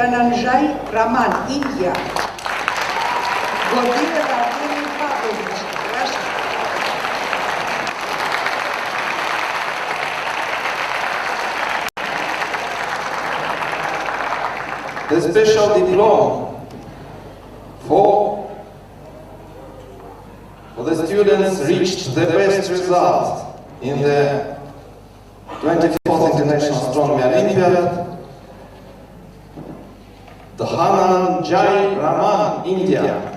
Dhananjay Raman, India. Vladimir Artemy Pavlovich, Russia. The special diploma for the students reached the best result in the 24th International Astronomy Olympiad, the Dhananjay Raman, India.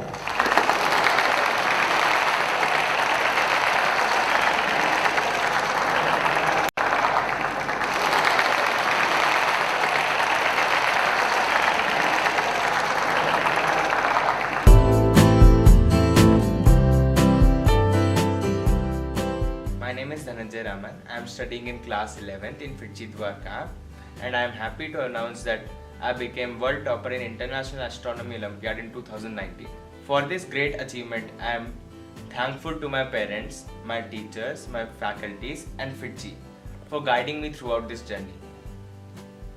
My name is Dhananjay Raman. I am studying in class 11th in FIITJEE Dwarka, and I am happy to announce that I became world topper in International Astronomy Olympiad in 2019. For this great achievement, I am thankful to my parents, my teachers, my faculties and FIITJEE for guiding me throughout this journey.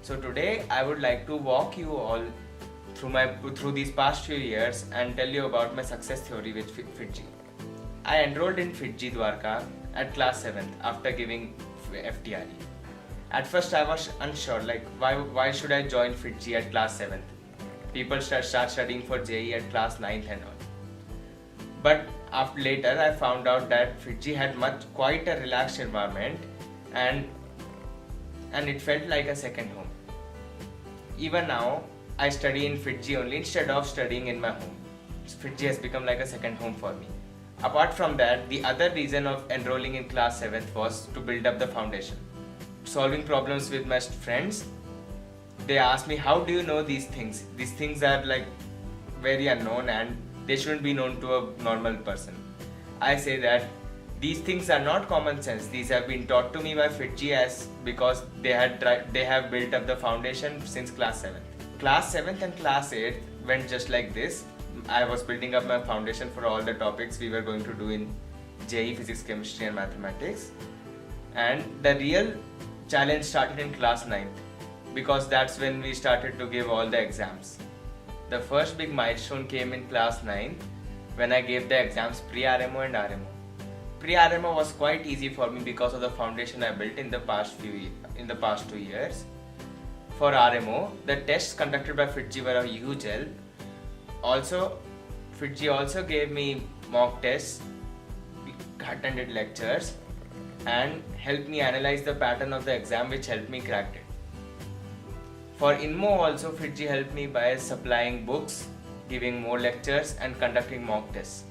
So today I would like to walk you all through these past few years and tell you about my success theory with FIITJEE. I enrolled in FIITJEE Dwarka at class 7th after giving FTRE. At first I was unsure, like why should I join FIITJEE at class 7th? People start studying for JEE at class 9th and all. But later I found out that FIITJEE had quite a relaxed environment and it felt like a second home. Even now I study in FIITJEE only instead of studying in my home. FIITJEE has become like a second home for me. Apart from that, the other reason of enrolling in class 7th was to build up the foundation. Solving problems with my friends, they asked me, how do you know these things? These things are like very unknown and they shouldn't be known to a normal person. I say that these things are not common sense. These have been taught to me by FIITJEE because they have built up the foundation since class 7th. Class 7th and class 8th went just like this. I was building up my foundation for all the topics we were going to do in JEE, Physics, Chemistry and Mathematics. And the real challenge started in class 9th because that's when we started to give all the exams. The first big milestone came in class 9th when I gave the exams pre-RMO and RMO. Pre-RMO was quite easy for me because of the foundation I built in the past 2 years. For RMO, the tests conducted by FIITJEE were a huge help. Also, FIITJEE also gave me mock tests, attended lectures and helped me analyze the pattern of the exam, which helped me crack it. For INMO also, FIITJEE helped me by supplying books, giving more lectures and conducting mock tests.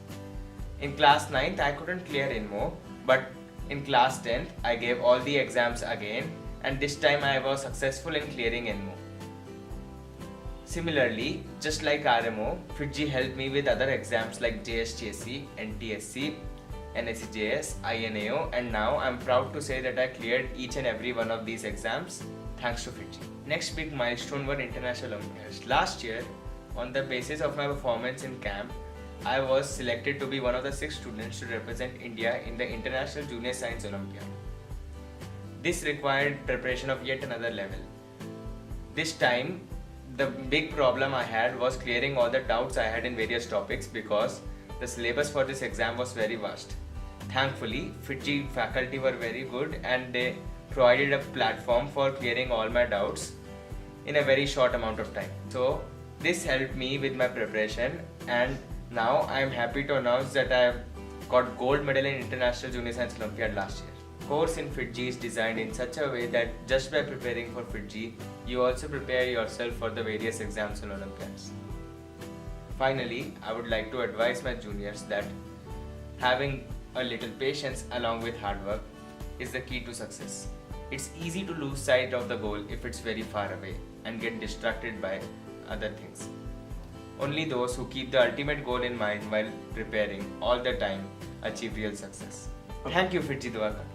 In class 9th I couldn't clear INMO, but in class 10th I gave all the exams again and this time I was successful in clearing INMO. Similarly, just like RMO, FIITJEE helped me with other exams like JSTSC, NTSC, NSCJS, INAO, and now I'm proud to say that I cleared each and every one of these exams thanks to FIITJEE. Next big milestone were International Olympiads. Last year, on the basis of my performance in camp, I was selected to be one of the 6 students to represent India in the International Junior Science Olympiad. This required preparation of yet another level. This time, the big problem I had was clearing all the doubts I had in various topics because the syllabus for this exam was very vast. Thankfully, FIITJEE faculty were very good and they provided a platform for clearing all my doubts in a very short amount of time. So this helped me with my preparation and now I am happy to announce that I have got gold medal in International Junior Science Olympiad last year. Course in FIITJEE is designed in such a way that just by preparing for FIITJEE, you also prepare yourself for the various exams and Olympiads. Finally, I would like to advise my juniors that having a little patience along with hard work is the key to success. It's easy to lose sight of the goal if it's very far away and get distracted by other things. Only those who keep the ultimate goal in mind while preparing all the time achieve real success. Thank you, FIITJEE Dwarka.